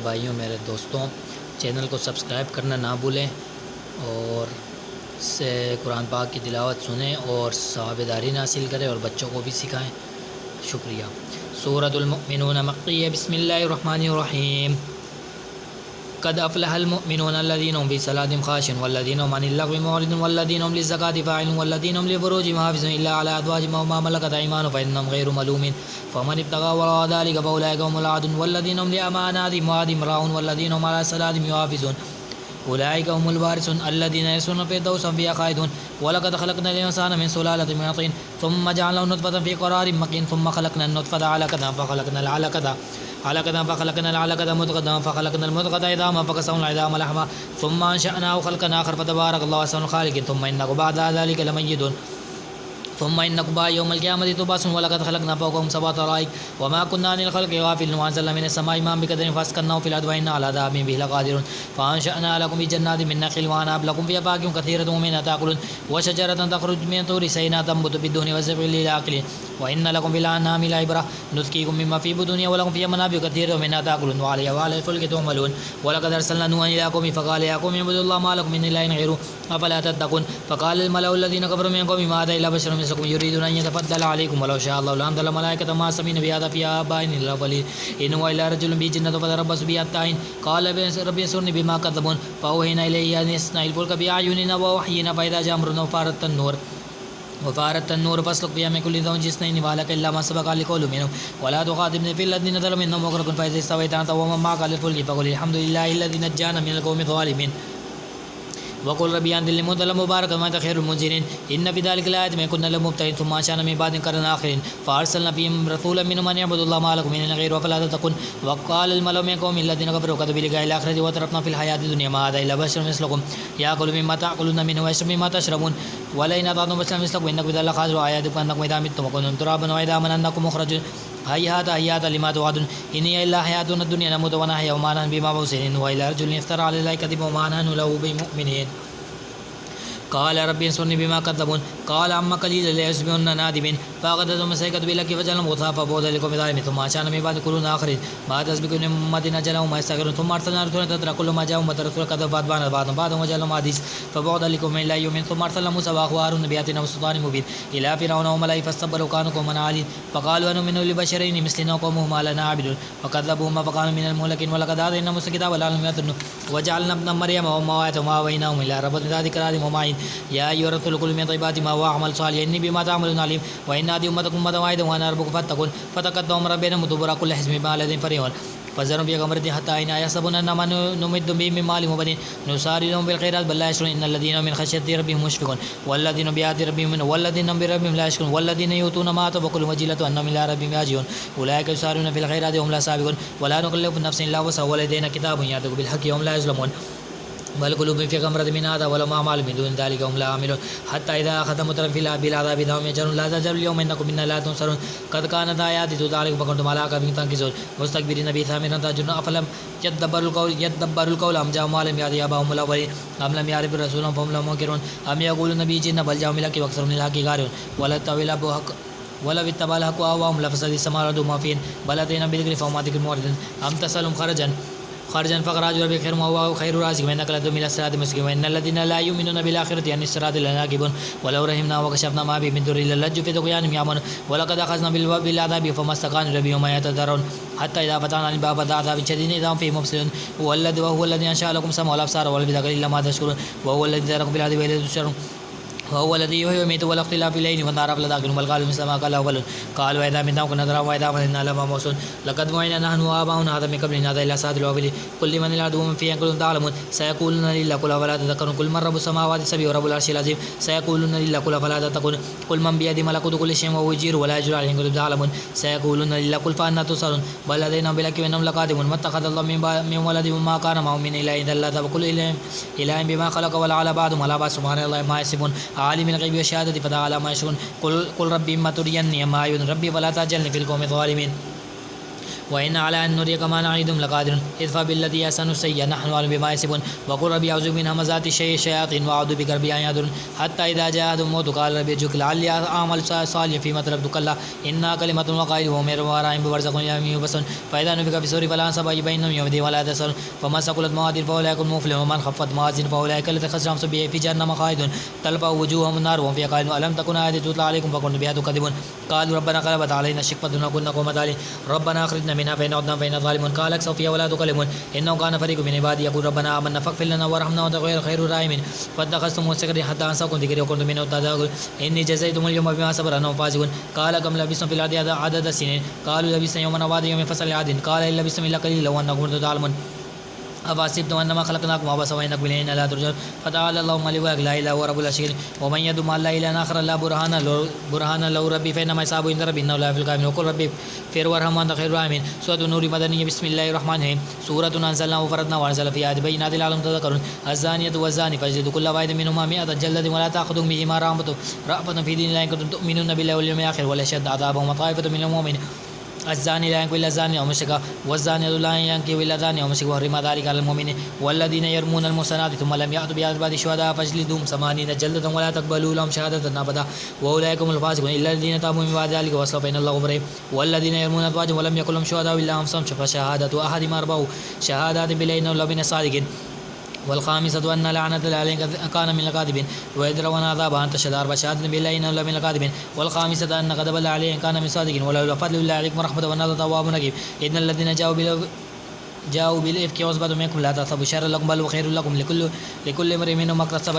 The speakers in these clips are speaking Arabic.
भाइयों, मेरे दोस्तों, चैनल को सब्सक्राइब करना ना भूलें और से कुरान पाक की तिलावत सुनें और सवाबेदारी हासिल करें और बच्चों को भी सिखाएं। शुक्रिया। सूरतुल मुमिनून मक्किय्या। बिस्मिल्लाहिर्रहमानिर्रहीम। क़द अफ़लहल मुमिनून अल्लज़ीना हुम फ़ी सलातिहिम ख़ाशिऊन वल्लज़ीना हुम अनिल लग़्वी मुअरिदून वल्लज़ीना हुम लिज़्ज़काति फ़ाइलून वल्लज़ीना हुम लिफ़ुरूजिहिम हाफ़िज़ून इल्ला अला अज़वाजिहिम अव मा मलकत अयमानुहुम फ़इन्नहुम ग़ैरु मलूमीन फ़मन इब्तग़ा वराअ ज़ालिका फ़उलाइका हुमुल आदून वल्लज़ीना हुम लिअमानातिहिम व अहदिहिम राऊन वल्लज़ीना हुम अला सलातिहिम युहाफ़िज़ून उलाइका हुमुल वारिसून अल्लज़ीना यरिसूनल फ़िरदौस हुम फ़ीहा ख़ालिदून वलक़द ख़लक़नल इंसाना मिन सुलालतिन मिन तीन थुम्मा जअलनाहु नुत्फ़तन फ़ी क़रारिन मकीन थुम्मा ख़लक़नल नुत्फ़ता अलक़तन फ़ख़लक़नल अलक़ता मुद्ग़तन फ़ख़लक़नल मुद्ग़ता इज़ामन फ़कसवनल इज़ाम लहमा थुम्मा अंशअनाहु ख़ल्क़न आख़र फ़तबारकल्लाहु अहसनुल ख़ालिक़ीन थुम्मा इन्नकुम बअदा ज़ालिका लमय्यितून थुम्मा इन्नकुम बअद यौमिल क़ियामति तुबअसून वलक़द ख़लक़ना फ़ौक़कुम सबअ तराइक़ वमा कुन्ना अनिल ख़ल्क़ि गाफ़िलीन वअंज़लना मिनस समाइ माअन बिक़दरिन फ़अस्कन्नाहु फ़िल अर्दि व इन्ना अला ज़हाबिन बिहि लक़ादिरून फ़अंशअना लकुम बिजन्नातिन मिन नख़ील व अनाब लकुम फ़ीहा फ़वाकिहु कसीरतुन मिन्हा ताकुलून व शजरतन तख़रुजु मिन तूरि सैनाअ तंबुतु बिद्दुहनि व ज़िब्ग़िन लिल-आकिलीन व इन्ना लकुम फ़िल अनआमि लइब्रह नुस्क़ीकुम मिम्मा फ़ी बुतूनिहा व लकुम फ़ीहा मनाफ़िअु कसीरतुन मिन्हा ताकुलून व अलैहा व अलल फ़ुल्कि तुहमलून व लक़द अर्सलना नूहन इला क़ौमिही फ़क़ाल या क़ौमि इअ्बुदुल्लाह मा लकुम मिन इलाहिन ग़ैरुहु अफ़ला तत्तक़ून फ़क़ाल अल मलअु अल्लज़ीना कफ़रू मिन क़ौमिही मा हाज़ा इल्ला बशरुम मिस्लुकुम युरीदुन अन यतफ़द्दल अलैकुम वलौ शाअ अल्लाहु लअनज़ल मलाइकतन मा समिअना बिहाज़ा फ़ी आबाइना अल-अव्वलीन इन हुवा इल्ला रजुलुन बिही जिन्नतुन फ़तरब्बसू बिही हत्ता हीन क़ाल रब्बि अंसूरनी बिमा कज़्ज़बून फ़अवहयना इलैहि अन इस्नइल फ़ुल्का बिअअयुनिना व वहयिना फ़इज़ा जाअ अमरुना वफ़ारत तन्नूर फ़स्लुक फ़ीहा मिन कुल्लिन ज़ौजिन इस्नैनि वअहलका इल्ला मन सबक़ अलैहि क़ौलु मिनहुम वला तुख़ातिबनी फ़िल लज़ीना ज़लमू इन्नहुम मुग़रक़ून फ़इज़ा इस्तवैत अनत वमन मअका अलल फ़ुल्कि फ़क़ुल अल्हम्दुलिल्लाहि अल्लज़ी नज्जाना मिनल क़ौमि ज़ालिमीन वक़ुल रब्बि अनज़िलनी मुनज़लन मुबारकन व अन्ता ख़ैरुल मुनज़िलीन इन्न फ़ी ज़ालिका लआयातिन व इन कुन्ना लमुब्तलिन थुम्मा अंशअना मिन बअदिहिम क़रनन आख़रीन फ़अरसलना फ़ीहिम रसूलन मिनहुम अन इअ्बुदुल्लाह मा लकुम मिन इलाहिन ग़ैरुहु अफ़ला तत्तक़ून वक़ाल अल मलअु मिन क़ौमिही अल्लज़ीना कफ़रू कज़्ज़बू बिलिक़ाइल आख़िरति व तरफ़ना फ़िल हयातिद दुनिया मा हाज़ा इल्ला बशरुन मिस्लुकुम याकुलु मिम्मा ताअकुलून मिन्हु व यशरबु मिम्मा तशरबून वलइन अताअतुम बशरन मिस्लकुम इन्नकुम इज़्ज़न लख़ासिरून अयहदुकुम अन्नकुम इज़ा मित्तुम व कुन्तुम तुराबन व इज़ामन अन्नकुम मुख़रजून हैहात लिमा तुअदून इन हिय इल्ला हयातुना दुन्या नमूतु व नहया व मा नहनु बिमबऊसिन इन हुवा इल्ला रजुलुन इफ़्तरा अलल्लाहि कज़िबन व मा नहनु लहु बिमुमिनीन क़ाल रब्बि अंसूरनी बिमा कज़्ज़बून क़ाल अम्मा क़लीलन लयुस्बिहुन्न नादिमीन फ़अख़ज़तहुम अस्सैक़तु बिलहक़्क़ि फ़जअलनाहुम ग़ुथाअ फ़बु'दन लिलक़ौमि ज़ालिमीन थुम्मा अंशअना मिन बअदिहिम क़ुरूनन आख़रीन मा तस्बिक़ु मिन उम्मतिन अजलहum व यस्तग़फिरून थुम्मा अरसलना रसूलन तत्रा कुल्लमा जाअहुम रसूलुन कज़्ज़बू फ़अतबअना बअदहुम वजअलनाहुम अहादीस फ़बु'दन लिक़ौमिन ला यु'मिनून थुम्मा अरसलना मूसा व अख़ाहु हारून बिआयातिना व सुल्तानिन मुबीन इला फ़िरऔन व मलइहि फ़स्तकबरू व कानू क़ौमन आलीन फ़क़ालू अनु'मिनु लिबशरैनि मिस्लिना व क़ौमुहुमा लना आबिदून फ़कज़्ज़बूहुमा फ़कानू मिनल मुहलकीन व लक़द आतैना मूसा किताबन लअल्लहुम यहतदून व जअलना इब्न मर्यम व आयatan व आवैनाहुम इला रब्बिहिम ज़ातिका रादिम व माईन या अय्युहर रसूल कुल मिन तय्यिबाति मा वअमल सालिहन इन्नी बिमा तअमलून अलीम व इन्ना हाज़िहि उम्मतुकुम उम्मतन वाहिदतन व अना रब्बुकुम फ़त्तक़ून फ़तक़द्दम रब्बैनहुम ज़ुबुरा कुल्लु हिज़्बिन बिमा लदयहिम फ़रिहून फ़ज़रहुम फ़ी ग़मरतिहिम हत्ता हिन यहसबूना अन्नमा नुमिद्दुहुम बिहि मिन मालिन व बनीन नुसारि'u लहुम फ़िल ख़ैराति बल ला यश'ऊरून इन्नल लज़ीना हुम मिन ख़श्यति रब्बिहिम मुश्फ़िक़ून वल्लज़ीना हुम बिआयाति रब्बिहिम युमिनून वल्लज़ीना हुम बिरब्बिहिम ला युश्रिकून वल्लज़ीना यु'तूना मा आतव व क़ुलूबुहुम वजिलतुन अन्नहुम इला रब्बिहिम राजि'ऊन उलाइका युसारि'ऊना फ़िल ख़ैराति व हुम ला साबिक़ून व ला नुकल्लिफ़ु नफ़्सन इल्ला वुसअहा व लदैना किताबुन यंतिक़ु बिल हक़्क़ि व हुम ला युज़्लमून बल क़ुलूबुहुम फ़ी ग़मरतिन मिन हाज़ा व लहुम अअमालुम मिन दूनि ज़ालिका व हुम ला आमिलून हत्ता इज़ा अख़ज़ना मुतरफ़िल बिलअज़ाबि इज़ा हुम यजअरून ला तअजलू अल-यawma इन्नकुम मिन्ना ला तुनसरून क़द कानत आयाती तुतला अलैकुम फ़कुनतुम अला अअक़ाबिकुम तनकिसून मुस्तकबिरीन बिही सामिरन तहजुरून अफ़लम यद्दब्बरुल क़ौल अम जाअहुम मा लम यअति आबाहुमुल अव्वलीन अम लम यअरिफ़ु रसूलहुम फ़हुम लहु मुनकिरून अम यक़ूलून बिही जिन्नह बल जाअहुम बिल हक़्क़ि व अक्सरुहुम लिल हक़्क़ि कारिहून वलौ इत्तबअल हक़्क़ु अहवाअहुम लफ़सदतिस समावातु वमा फ़ीहिन बल अतैनाहुम बिज़िक्रिहिम फ़हुम अन ज़िक्रिहिम मुअरिदून अम तसअलुहुम ख़रजन फ़ख़राजु रब्बिका ख़ैरुन व हुवा ख़ैरुर राज़िक़ीन व इन्नका लतहदी इला सिरातिन मुस्तक़ीम व इन्नल लज़ीना ला युमिनूना बिल आख़िरति अनिस सिराति लनाकिबून वलौ रहिमनाहुम व कशफ़ना मा बिहिम मिन दुर्रिन ललज्जू फ़ी तुग़यानिहिम यअमहून व लक़द अख़ज़नाहुम बिलअज़ाबि फ़मा इस्तकानु लिरब्बिहिम व मा यतज़र्रऊन हत्ता इज़ा फ़तहना अलैहिम बाबन ज़ा अज़ाबिन शदीदिन इज़ा हुम फ़ीहि मुब्लिसून वहुवा अल्लज़ी अंशअ लकुम अस्समअ वल अबसार वल अफ़ईदा क़लीलन मा तशकुरून वहुवा अल्लज़ी ज़रअकुम फ़िल अर्दि व इलैहि तुहशरून वहुवा अल्लज़ी युहयी व युमीतु वलहु इख्तिलाफ़ुल लैलि वन्नहारि अफ़ला ताक़िलून बल क़ालू मिस्ल मा क़ाल अव्वलून क़ालू अइज़ा मित्ना व कुन्ना तुराबन व इज़ामन इन्ना लमबअूसून लक़द वअदना नहनु व आबाऊना हाज़ा मिन क़ब्लु इन हाज़ा इल्ला असातिरुल अव्वलीन क़ुल लिमनिल अर्दु वमन फ़ीहा इन कुन्तुम तअलमून सयक़ूलूना लिल्लाहि क़ुल अफ़ला तज़क्करून क़ुल मन रब्बुस समावाति सब'i व रब्बुल अर्शिल अज़ीम सयक़ूलूना लिल्लाहि क़ुल अफ़ला तत्तक़ून क़ुल मन बियदिहि मलकूतु कुल्लि शैइन व हुवा युजीरु व ला युजरा अलैहि इन कुन्तुम तअलमून सयक़ूलूना लिल्लाहि क़ुल फ़अन्ना तुस्हरून बल अतैनाहुम बिल हक़्क़ि व इन्नहुम लकाज़िबून मत्तख़ज़ल्लाहु मिन वलदिन व मा कान मअहु मिन इलाहिन इज़्ज़न लज़हबा कुल्लु इलाहिन बिमा ख़लक़ व लअला बअदुहुम अला बअद सुब्हानल्लाहि अम्मा यसिफ़ून आलिमुल ग़ैबि व शहादति फ़तअला अम्मा युश्रिकून क़ुल रब्बि इम्मा तुरियन्नि मा यु'दुन रब्बी फ़ला तअज्जलनि फ़िल क़ौमि ज़ालिमीन وإن على أن نريك ما نعيدهم لقادر ادفع بالذي أحسن السيئة نحن أعلم بما يصفون وقل ربي أعوذ من همزات الشياطين وأعوذ بك ربي أن يحضرون حتى إذا جاء أحدهم الموت قال ربي ارجعن لعلي أعمل صالحا فيما تركت كلا إنها كلمة وقائلها ومن ورائهم برزخ إلى يوم فإذا نفخ في الصور فلا أنساب بينهم يومئذ ولا يتساءلون فما ثقلت موازينه فأولئك هم المفلحون ومن خفت موازينه فأولئك الذين خسروا أنفسهم في جهنم خالدون تلفح وجوههم النار وهم فيها خالدون ألم تكن آياتي تتلى عليكم فكنتم بها تكذبون قالوا ربنا غلبت علينا شقوتنا وكنا قوما ضالين ربنا أخرجنا منها فإن عدنا فإنا ظالمون قال اكسوا فيها ولا تكلمون إنه كان فريق من عبادي يقول ربنا آمنا فاغفر لنا وارحمنا وأنت خير الراحمين فاتخذتموهم سخريا حتى أنساكم ذكري وكنتم منهم تضحكون إني جزيتهم اليوم بما صبروا أنهم فائزون قال كم لبثتم في الأرض عدد السنين قالوا لبثنا يوما أو بعض يوم فاسأل عاد قال إن لبثتم إلا قليلا لو أنكم كنتم تعلمون أفحسبتم أنما خلقناكم عبثا وأنكم إلينا لا ترجعون فتعالى الله ملك لا إله إلا هو رب العرش العظيم ومن يدعو مع الله إلها آخر لا برهان له ربي فإنما حسابه عند ربي إنه لا يفلح الكافرون وقل ربي اغفر وارحم وأنت خير الراحمين سورة النور مدنية بسم الله الرحمن الرحيم سورة أنزلناها وفرضناها وأنزل فيها آيات بينات لعلكم تذكرون الزانية والزاني فاجلدوا كل واحد منهما 100 جلدة ولا تأخذكم بهما رأفة في دين الله إن كنتم تؤمنون بالله واليوم الآخر وليشهد عذابهما طائفة من المؤمنين الزاني لا ينكح إلا زانية أو مشركة والزانية لا ينكح إلا زانية أو مشركة وحرم ذلك على المؤمنين والذين يرمون المحصنات ثم لم يأتوا بأربعة شهداء فاجلدوهم 80 جلدة ولا تقبلوا لهم شهادة أبدا وأولئك هم الفاسقون إلا الذين تابوا من بعد ذلك وأصلحوا فإن الله غفور رحيم والذين يرمون أزواجهم ولم يكن لهم شهداء إلا أنفسهم فشهادة أحدهم 4 شهادات بالله إنه لمن الصادقين والخامسة أن لعنة الله عليه كان من الكاذبين ويدرون عذاب أن تشهد 4 شهادات بالله إنه لمن الكاذبين والخامسة أن غضب الله عليه كان من الصادقين ولولا فضل الله عليكم ورحمته والناس تواب رحيم إن الذين جاءوا بالإفك عصبة منكم لا تحسبوا شرا لكم بل خير لكم لكل امرئ منهم ما اكتسب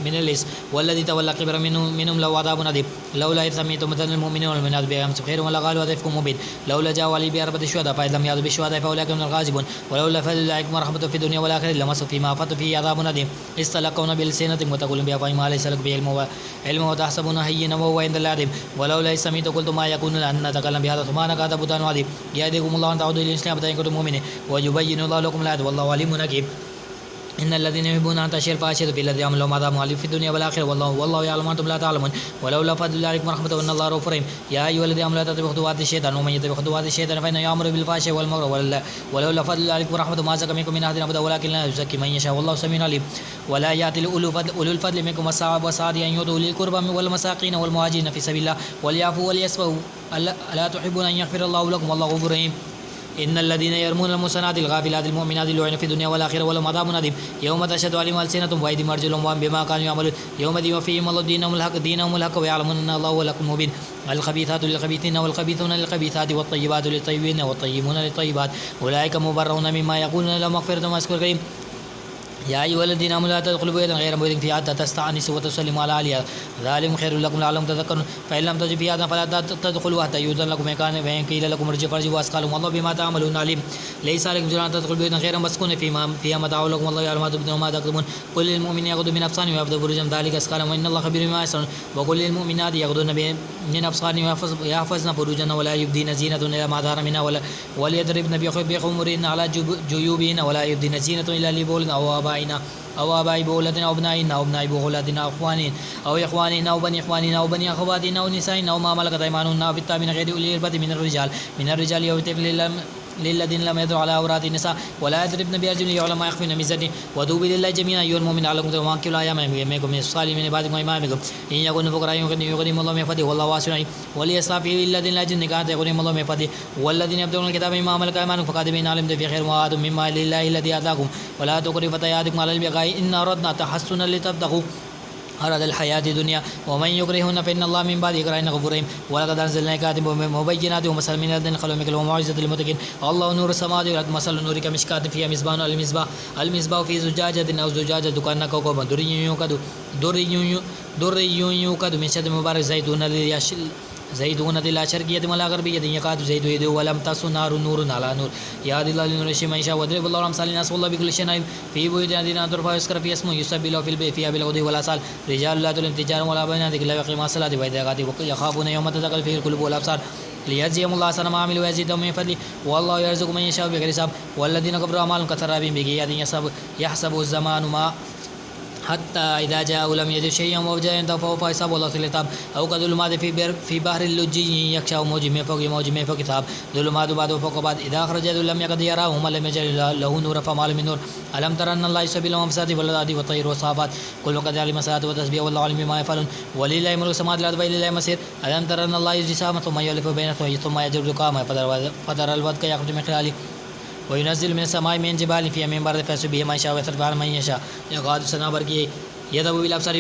من الإثم والذي تولى كبر منهم له عذاب عظيم لولا إذ سمعتم مثل المؤمنين والمؤمنات بأمس خير ولا قالوا هذا إفك مبين لولا جاءوا علي بأربعة شهداء فإذا لم يأتوا بالشهداء فأولئك هم الكاذبون ولولا فضل الله عليكم ورحمته في الدنيا والآخرة لمسوا فيما أفضتم فيه عذاب عظيم إذ تلقون بألسنتكم وتقولون بأفواهكم ما ليس لكم به علم وتحسبونه هينا وهو عند الله عظيم ولولا إذ سمعتم قلتم ما يكون لنا أن نتكلم بهذا سبحانك هذا بهتان عظيم يهديكم الله أن تعودوا إلى الإسلام إن كنتم مؤمنين ويبين الله لكم الآيات والله عليم حكيم إن الذين يحبون أن تشهر الفاحشة في الذين آمنوا لهم عذاب أليم في الدنيا والآخرة والله يعلم وأنتم لا تعلمون ولولا فضل الله عليكم ورحمته وأن الله رؤوف رحيم يا أيها الذين آمنوا لا تتبعوا خطوات الشيطان ومن يتبع خطوات الشيطان فإنه يأمر بالفحشاء والمنكر ولولا فضل الله عليكم ورحمته ما زكى منكم من أحد أبدا ولكن لا يزكي من يشاء والله سميع عليم ولا يأتي أولو الفضل منكم والسعة أن يؤتوا أولي القربى والمساكين والمهاجرين في سبيل الله وليعفوا وليصفحوا ألا تحبون أن يغفر الله لكم والله غفور رحيم إن الذين يرمون المحصنات الغافلات المؤمنات لعنوا في الدنيا والآخرة ولهم عذاب عظيم يوم تشهد عليهم ألسنتهم وأيديهم وأرجلهم بما كانوا يعملون يوم يوفيهم الله دينهم الحق ويعلمون أن الله هو الحق المبين الخبيثات للخبيثين والخبيثون للخبيثات والطيبات للطيبين والطيبون للطيبات أولئك مبرؤون مما يقولون لهم مغفرة وأجر كريم يا أيها الذين آمنوا لا تدخلوا بيوتا غير بيوتكم فيها حتى تستأنسوا وتسلموا على أهلها ذلكم خير لكم لعلكم تذكرون فإن لم تجدوا فيها فلا تدخلوا حتى يؤذن لكم وإن قيل لكم ارجعوا فارجعوا وأثقالكم والله بما تعملون عليم ليس عليكم جناح أن تدخلوا بيوتا غير مسكونة فيها متاع لكم والله يعلم ما تبدون وما تكتمون قل للمؤمنين يغضوا من أبصارهم ويحفظوا فروجهم ذلك أزكى لهم وإن الله خبير بما يصنعون وقل للمؤمنات يغضضن من أبصارهن ويحفظن فروجهن ولا يبدين زينة إلا ما ظهر منها وليضربن بخمرهن على جيوبهن ولا يبدين زينة إلا لبولهن أو آباء بولدنا أو أبنائنا أو أبناء بولدنا أو إخواننا أو بني إخواننا أو بني أخواتنا أو نسائنا أو ما ملكت أيمانهن أو التابعين غير أولي الإربة من الرجال أو الطفل للذين لم يدعوا على عورات النساء ولا يضربن بأرجلهن يعلم ما يخفين من زينتهن وتوبوا إلى الله جميعا أيها المؤمنون لعلكم تفلحون وأنكحوا الأيام منكم من الصالحين من بعدكم وإمامكم إن يكونوا فقراء يغنيهم الله من فضله والله واسع عليم وليستعففوا الذين لا يجدون نكاحا يغنيهم الله من فضله والذين يبتغون الكتاب مما ملكت أيمانكم فكاتبين علمتم في خير وآتوا مما لله الذي آتاكم ولا تكرهوا فتياتكم على البغاء إن أردنا تحسنا لتبتغوا أراد الحياة الدنيا ومن يكرهن فإن الله من بعد إكراههن غفور رحيم ولقد أنزلنا آيات مبينات ومثل من الذين خلوا من قبلهم وموعظة للمتقين الله نور السماوات والأرض مثل نور كمشكاة فيها المصباح في زجاجة أو زجاجة كأنها كوكب دري يوقد من شجر مبارك زيتونة لا شرقية ولا غربية يكاد زيت يده ولم تسن نور على نور يهدي الله لنوره من يشاء ويضرب الله الأمثال للناس والله بكل شيء عليم في بيوت الذين ترفع يذكر فيها اسمه يسبح له في البيت فيها بالغدو والآصال رجال لا تلهيهم تجارة ولا بيع عن ذكر الله وإقام الصلاة وإيتاء الزكاة يخافون يوما تتقلب فيه القلوب والأبصار ليجزيهم الله أحسن ما عملوا ويزيدهم من فضله والله يرزق من يشاء بغير حساب والذين كفروا أعمالهم كسراب بقيعة يحسب الزمان ما حتى إذا جاء لم يجد شيئا ووجد عنده فهو حساب والله الكتاب أو كظلمات في بحر اللجي يخشى موج من فوق موج من فوق سحاب ظلمات بعض فوق بعض إذا أخرج يده لم يكد يراه ومن لم يجعل له نورا فما له من نور ألم تر أن الله يسبح له أمساته والأرض والطير والصافات كل قد علم صلاته وتسبيح والله علم بما يفعلون ولله ملك السماوات والأرض وإليه المصير ألم تر أن الله يجزي سحابا ثم يؤلف بينه ثم يجعل ركاما فترى الودق يخرج من خلاله وينزل من السماء من جبال فيها من برد فيصب به من يشاء ويصرف عن من يشاء يقعد سنا برقي يذهب بالابصار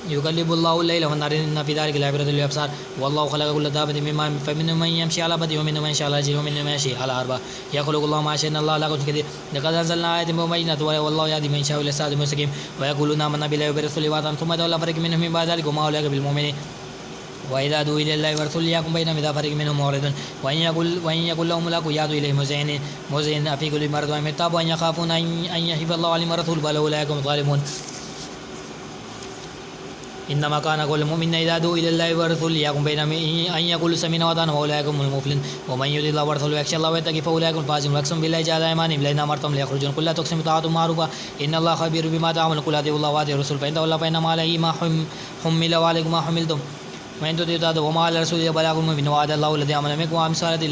يقلب الله الليل والنهار ان في ذلك لعبرة للابصار والله خلق كل دابة من ماء فمنهم من يمشي على بطنه ومنهم من يمشي على رجله ومنهم من يمشي على أربعة يخلق الله ما شاء الله لا كثير لقد انزلنا آيات مبينات والله يهدي من يشاء الى الصراط المستقيم ويقولون آمنا بالله وبرسوله وأطعنا ثم تولى فريق منهم من بعد ذلك وما أولئك بالمؤمنين وإذا دعوا إلى الله ورسوله يحكم بينهم إذا فريق منهم معرضون وإن يقل لهم ملاك يأتوا إليه مذعنين في كل مرض وهم ارتابوا أن يخافون أن يحب الله عليهم ورسوله بل أولئك هم الظالمون إنما كان قول المؤمن إذا دعوا إلى الله ورسوله يحكم بينهم أن يقولوا سمعنا وأطعنا وأولئك هم المفلحون ومن يطع الله ورسوله يخشى الله ويتقي فأولئك هم الفائزون واقسم بالله جعل أيمانهم لئن أمرتهم ليخرجون قل لا تقسموا طاعة معروفة إن الله خبير بما تعملون قل أطيعوا الله وأطيعوا الرسول فإن تولوا فإنما عليه ما حمل وعليكم ما حملتم وإن تطيعوا وما على الرسول بلاغ المبين وعد الله الذي آمن منكم وعمل الصالحات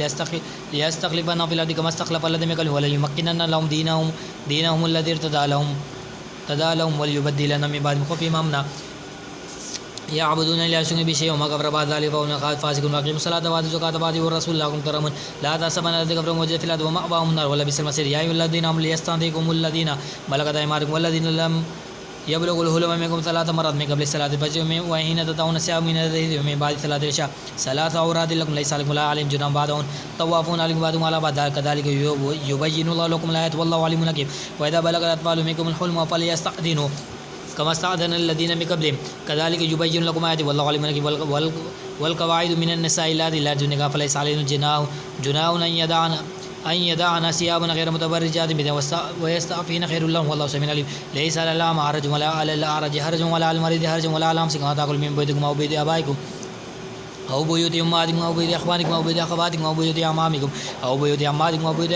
ليستخلفنهم في الأرض كما استخلف الذين من قبلهم وليمكنن لهم دينهم الذي ارتدى لهم وليبدلنهم من بعد خوفهم أمنا يعبدون لا يشركون به شيئا وما كفر بعد ذلك فهم فاسقون واقيموا الصلاة وآتوا الزكاة وأطيعوا الرسول لعلكم ترحمون لا تحسبن الذين كفروا موجودين في الأرض ومأواهم النار ولبئس المصير يا أيها الذين آمنوا ليستنصركم الذين ملكت أيمانكم والذين لم يبلغ الحلم منكم ثلاث مرات من قبل الصلاة الفجر وحين تدعون الصيام من الليل ومن بعد صلاة العشاء ثلاث عورات لكم ليس عليكم لا عليهم جناح بعضهم طوافون عليكم بعضهم على بعض كذلك يبين الله لكم الآيات والله عليم حكيم وإذا بلغ الأطفال منكم الحلم فليستأذنوا كما استأذن الذين من قبلهم كذلك يبين لكم آياته والله عليم حكيم والقواعد من النساء اللاتي لا يرجون نكاحا فليس عليهن جناح أن يدعن ثيابا غير متبرجات بها ويستعفين خير لهم والله سميع عليم ليس على الأعمى حرج ولا على الأعرج حرج ولا على المريض حرج ولا على أمسك ما تأكل من بيتكم أو بيت آبائكم أو بيوت أمهاتكم أو بيوت إخوانكم أو بيوت أخواتكم أو بيوت أعمامكم أو بيوت عماتكم أو بيوت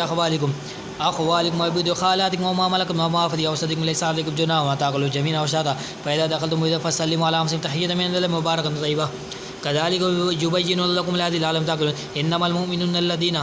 أخوالكم أو بيوت خالاتكم وما ملكتم مفاتيح أوصاتكم ليس عليكم جناح وما تأكلوا جميعا وشاتا فإذا دخلتم بيوتا فسلموا على أنفسكم تحية من الله مباركة طيبة كذلك يبين لكم الآيات لعلكم تعقلون إنما المؤمنون الذين